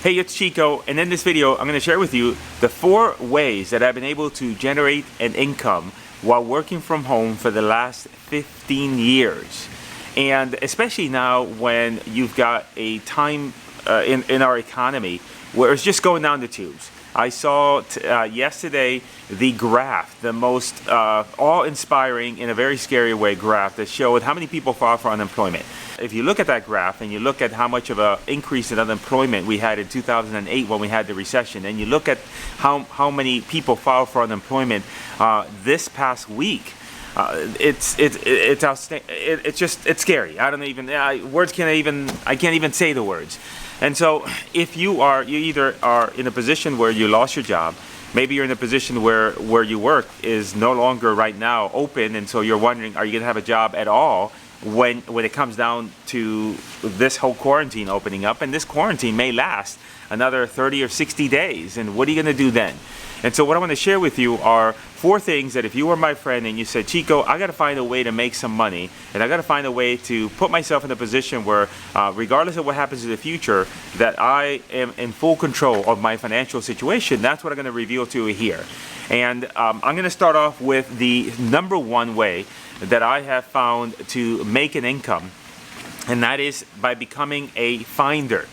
Hey, it's Chico, and in this video I'm going to share with you the 4 ways that I've been able to generate an income while working from home for the last 15 years. And especially now when you've got a time in our economy where it's just going down the tubes. I saw yesterday the graph, the most awe-inspiring, in a very scary way, graph that showed how many people filed for unemployment. If you look at that graph and you look at how much of an increase in unemployment we had in 2008 when we had the recession, and you look at how many people filed for unemployment this past week, it's outstanding. It's scary. I don't even I can't even say the words. And so if you either are in a position where you lost your job, maybe you're in a position where you work is no longer right now open, and so you're wondering, are you going to have a job at all when it comes down to this whole quarantine opening up? And this quarantine may last another 30 or 60 days, and what are you going to do then? And so what I want to share with you are 4 things that if you were my friend and you said, Chico, I got to find a way to make some money, and I got to find a way to put myself in a position where regardless of what happens in the future, that I am in full control of my financial situation. That's what I'm going to reveal to you here. And I'm going to start off with the number 1 way that I have found to make an income, and that is by becoming a finder.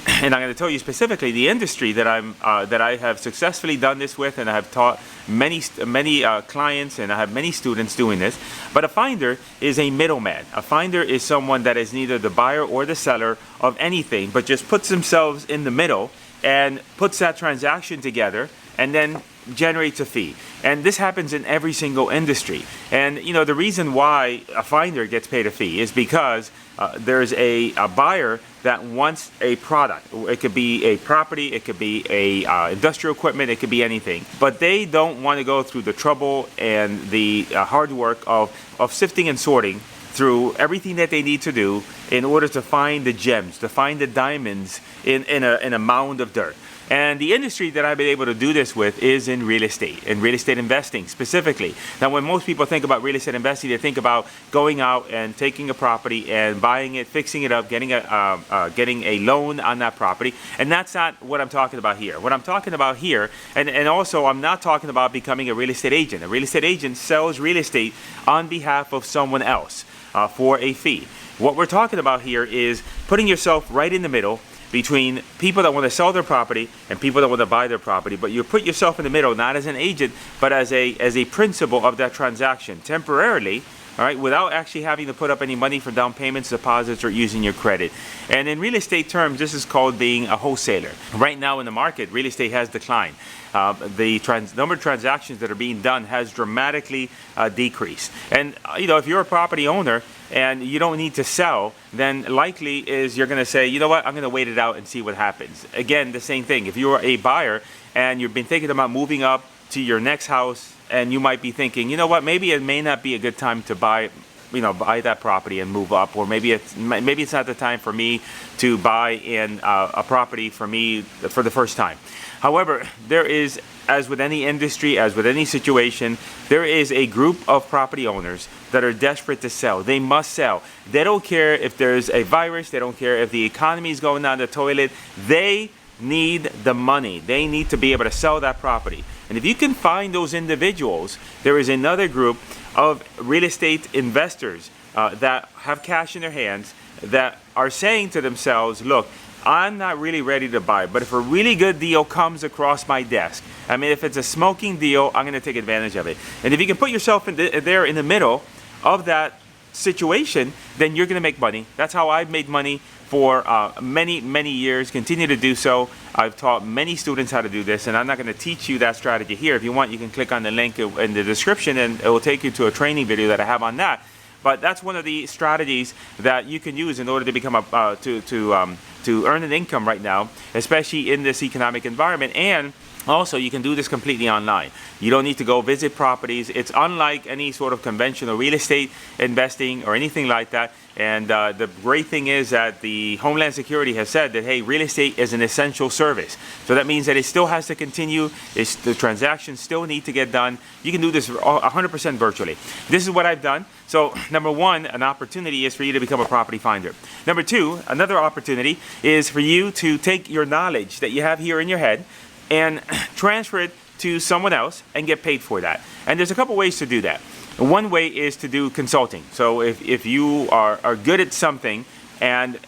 And I'm going to tell you specifically the industry that I have successfully done this with, and I have taught many clients, and I have many students doing this. But a finder is a middleman. A finder is someone that is neither the buyer or the seller of anything, but just puts themselves in the middle and puts that transaction together and then generates a fee. And this happens in every single industry. And you know, the reason why a finder gets paid a fee is because there's a buyer that wants a product. It could be a property, it could be a industrial equipment, it could be anything. But they don't want to go through the trouble and the hard work of sifting and sorting through everything that they need to do in order to find the gems, to find the diamonds in a mound of dirt. And the industry that I've been able to do this with is in real estate investing specifically. Now, when most people think about real estate investing, they think about going out and taking a property and buying it, fixing it up, getting a loan on that property. And that's not what I'm talking about here. What I'm talking about here, and also I'm not talking about becoming a real estate agent. A real estate agent sells real estate on behalf of someone else for a fee. What we're talking about here is putting yourself right in the middle between people that want to sell their property and people that want to buy their property. But you put yourself in the middle, not as an agent, but as a principal of that transaction temporarily, all right, without actually having to put up any money for down payments, deposits, or using your credit. And in real estate terms, this is called being a wholesaler. Right now in the market, real estate has declined. The number of transactions that are being done has dramatically decreased. And you know, if you're a property owner and you don't need to sell, then likely is you're going to say, you know what, I'm going to wait it out and see what happens. Again, the same thing. If you're a buyer and you've been thinking about moving up to your next house, and you might be thinking, you know what, maybe it may not be a good time to buy that property and move up, or maybe it's not the time for me to buy in a property for me for the first time. However, there is, as with any industry, as with any situation, there is a group of property owners that are desperate to sell. They must sell. They don't care if there's a virus. They don't care if the economy is going down the toilet. They need the money. They need to be able to sell that property. And if you can find those individuals, there is another group of real estate investors that have cash in their hands that are saying to themselves, look, I'm not really ready to buy, but if a really good deal comes across my desk, I mean, if it's a smoking deal, I'm going to take advantage of it. And if you can put yourself there in the middle of that situation, then you're going to make money. That's how I've made money for many years, continue to do so. I've taught many students how to do this, and I'm not going to teach you that strategy here. If you want, you can click on the link in the description, and it will take you to a training video that I have on that. But that's one of the strategies that you can use in order to become to earn an income right now, especially in this economic environment. And Also, you can do this completely online. You don't need to go visit properties. It's unlike any sort of conventional real estate investing or anything like that. And the great thing is that the Homeland Security has said that, hey, real estate is an essential service. So that means that it still has to continue. The transactions still need to get done. You can do this 100% virtually. This is what I've done. So number one, an opportunity is for you to become a property finder. Number two, another opportunity is for you to take your knowledge that you have here in your head and transfer it to someone else and get paid for that. And there's a couple ways to do that. One way is to do consulting. So if you are good at something and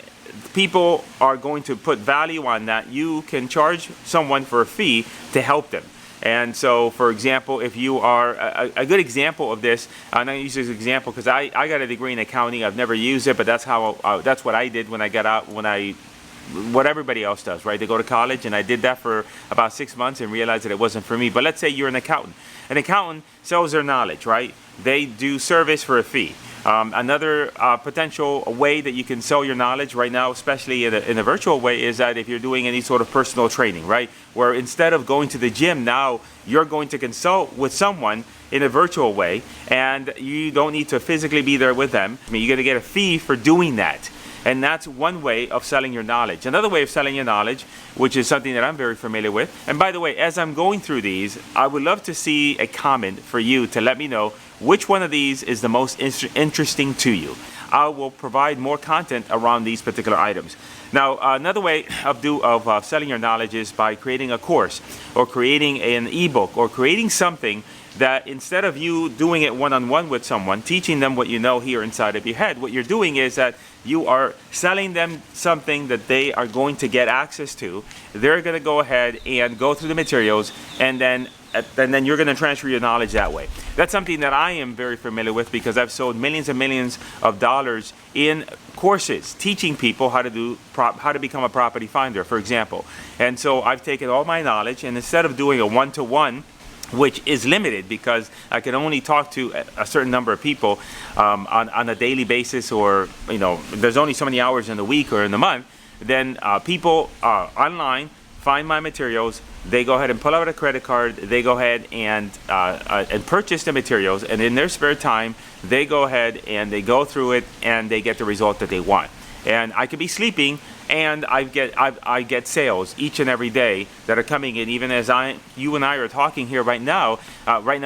people are going to put value on that, you can charge someone for a fee to help them. And so, for example, if you are a good example of this, I'm going to use this example because I got a degree in accounting. I've never used it, but that's what I did when I got out, what everybody else does, right? They go to college, and I did that for about 6 months and realized that it wasn't for me. But let's say you're an accountant. An accountant sells their knowledge, right? They do service for a fee. Another potential way that you can sell your knowledge right now, especially in a virtual way, is that if you're doing any sort of personal training, right? Where instead of going to the gym, now you're going to consult with someone in a virtual way, and you don't need to physically be there with them. I mean, you're going to get a fee for doing that. And that's one way of selling your knowledge. Another way of selling your knowledge, which is something that I'm very familiar with. And by the way, as I'm going through these, I would love to see a comment for you to let me know which one of these is the most interesting to you. I will provide more content around these particular items. Now, another way of selling your knowledge is by creating a course or creating an ebook or creating something that instead of you doing it one-on-one with someone, teaching them what you know here inside of your head, what you're doing is that you are selling them something that they are going to get access to. They're going to go ahead and go through the materials, and then you're going to transfer your knowledge that way. That's something that I am very familiar with because I've sold millions and millions of dollars in courses teaching people how to become a property finder, for example. And so I've taken all my knowledge, and instead of doing a one-to-one, which is limited because I can only talk to a certain number of people on a daily basis, or there's only so many hours in the week or in the month, then people online find my materials, they go ahead and pull out a credit card, they go ahead and purchase the materials, and in their spare time they go ahead and they go through it and they get the result that they want. And I could be sleeping, and I get sales each and every day that are coming in. Even as you and I are talking here right now,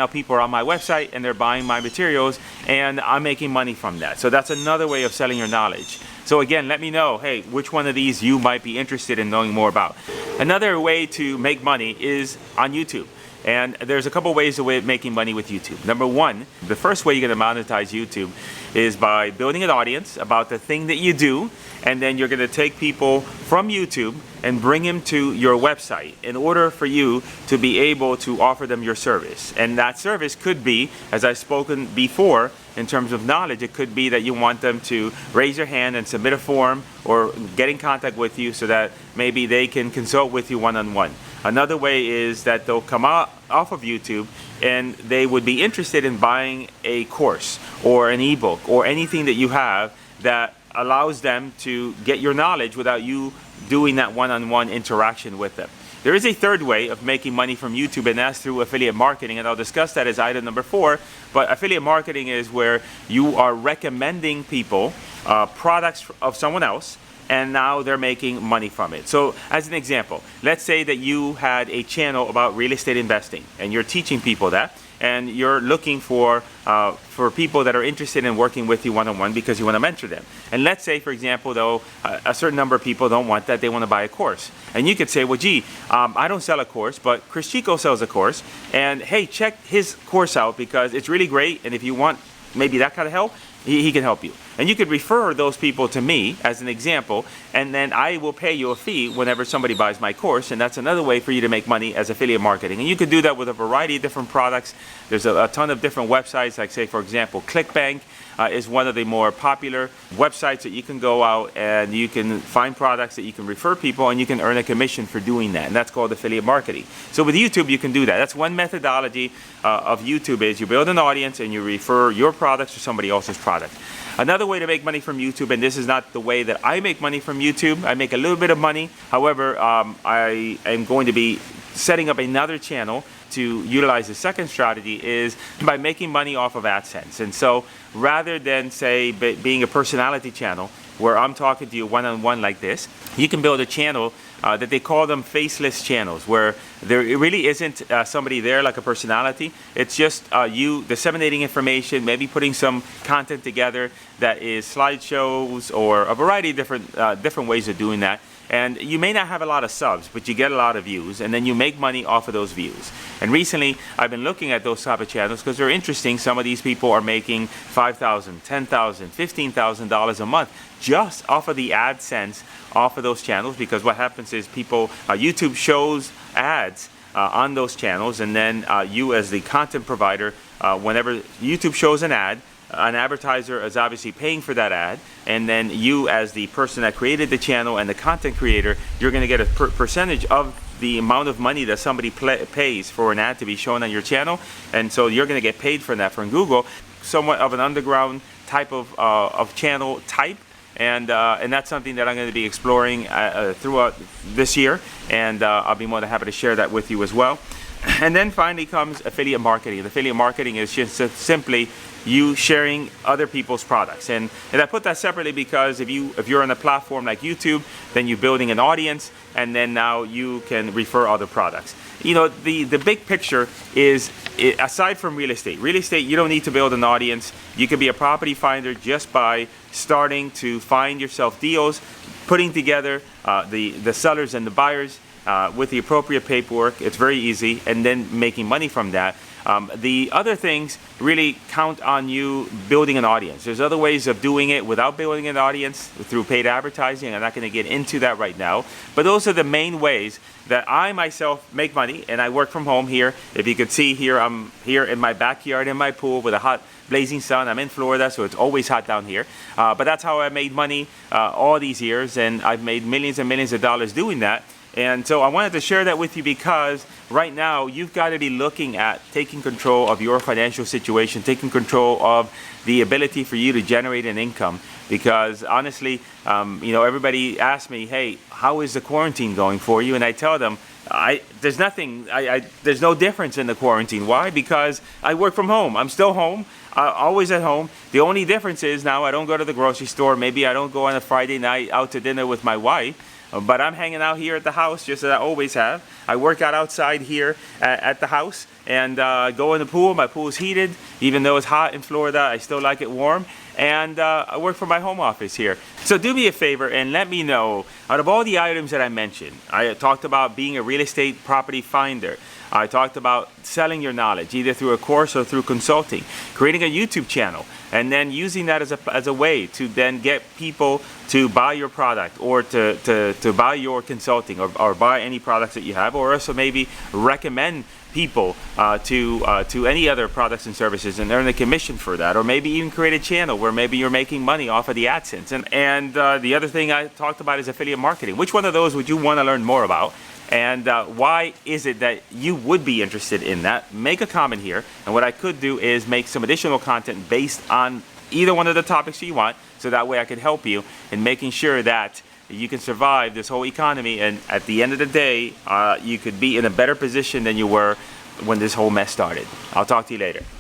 people are on my website and they're buying my materials, and I'm making money from that. So that's another way of selling your knowledge. So again, let me know, hey, which one of these you might be interested in knowing more about. Another way to make money is on YouTube. And there's a couple ways of making money with YouTube. Number one, the first way you're going to monetize YouTube is by building an audience about the thing that you do, and then you're going to take people from YouTube and bring them to your website in order for you to be able to offer them your service. And that service could be, as I've spoken before, in terms of knowledge, it could be that you want them to raise your hand and submit a form or get in contact with you so that maybe they can consult with you one-on-one. Another way is that they'll come off of YouTube and they would be interested in buying a course or an ebook or anything that you have that allows them to get your knowledge without you doing that one-on-one interaction with them. There is a third way of making money from YouTube, and that's through affiliate marketing, and I'll discuss that as item number 4. But affiliate marketing is where you are recommending people products of someone else, and now they're making money from it. So as an example, let's say that you had a channel about real estate investing and you're teaching people that, and you're looking for people that are interested in working with you one-on-one because you want to mentor them. And let's say, for example, though, a certain number of people don't want that, they want to buy a course. And you could say, well, gee, I don't sell a course, but Cris Chico sells a course, and hey, check his course out because it's really great, and if you want maybe that kind of help, he can help you. And you could refer those people to me as an example, and then I will pay you a fee whenever somebody buys my course, and that's another way for you to make money as affiliate marketing. And you can do that with a variety of different products. There's a ton of different websites, like say, for example, ClickBank is one of the more popular websites that you can go out and you can find products that you can refer people, and you can earn a commission for doing that, and that's called affiliate marketing. So with YouTube, you can do that. That's one methodology of YouTube, is you build an audience and you refer your products to somebody else's product. Another way to make money from YouTube, and this is not the way that I make money from YouTube. I make a little bit of money. However, I am going to be setting up another channel to utilize the second strategy is by making money off of AdSense. And so rather than say being a personality channel where I'm talking to you one-on-one like this, you can build a channel that they call them faceless channels, where there really isn't somebody there like a personality. It's just you disseminating information, maybe putting some content together that is slideshows or a variety of different ways of doing that. And you may not have a lot of subs, but you get a lot of views, and then you make money off of those views. And recently, I've been looking at those type of channels because they're interesting. Some of these people are making $5,000, $10,000, $15,000 a month just off of the AdSense off of those channels, because what happens is people, YouTube shows ads on those channels, and then you as the content provider, whenever YouTube shows an ad, an advertiser is obviously paying for that ad, and then you as the person that created the channel and the content creator, you're going to get a percentage of the amount of money that somebody pays for an ad to be shown on your channel. And so you're going to get paid for that from Google. Somewhat of an underground type of channel type, and that's something that I'm going to be exploring throughout this year, and I'll be more than happy to share that with you as well. And then finally comes affiliate marketing. The affiliate marketing is just simply you sharing other people's products, and I put that separately because if you're on a platform like YouTube, then you're building an audience, and then now you can refer other products. You know, the big picture is, aside from real estate, you don't need to build an audience. You can be a property finder just by starting to find yourself deals, putting together the sellers and the buyers with the appropriate paperwork. It's very easy, and then making money from that. The other things really count on you building an audience. There's other ways of doing it without building an audience through paid advertising. I'm not going to get into that right now, but those are the main ways that I myself make money, and I work from home here. If you could see here, I'm here in my backyard in my pool with a hot blazing sun. I'm in Florida, so it's always hot down here. But that's how I made money all these years, and I've made millions and millions of dollars doing that. And so I wanted to share that with you because right now you've got to be looking at taking control of your financial situation, taking control of the ability for you to generate an income. Because honestly, you know, everybody asks me, hey, how is the quarantine going for you? And I tell them, there's nothing, there's no difference in the quarantine. Why? Because I work from home. I'm still home, always at home. The only difference is now I don't go to the grocery store. Maybe I don't go on a Friday night out to dinner with my wife. But I'm hanging out here at the house just as I always have. I work out outside here at the house and go in the pool. My pool is heated. Even though it's hot in Florida, I still like it warm. And I work from my home office here. So do me a favor and let me know, out of all the items that I mentioned, I talked about being a real estate property finder. I talked about selling your knowledge, either through a course or through consulting, creating a YouTube channel, and then using that as a way to then get people to buy your product or to buy your consulting or buy any products that you have, or also maybe recommend people to any other products and services and earn a commission for that, or maybe even create a channel where maybe you're making money off of the AdSense. And the other thing I talked about is affiliate marketing. Which one of those would you want to learn more about? And why is it that you would be interested in that? Make a comment here, and what I could do is make some additional content based on either one of the topics you want, so that way I can help you in making sure that you can survive this whole economy, and at the end of the day, you could be in a better position than you were when this whole mess started. I'll talk to you later.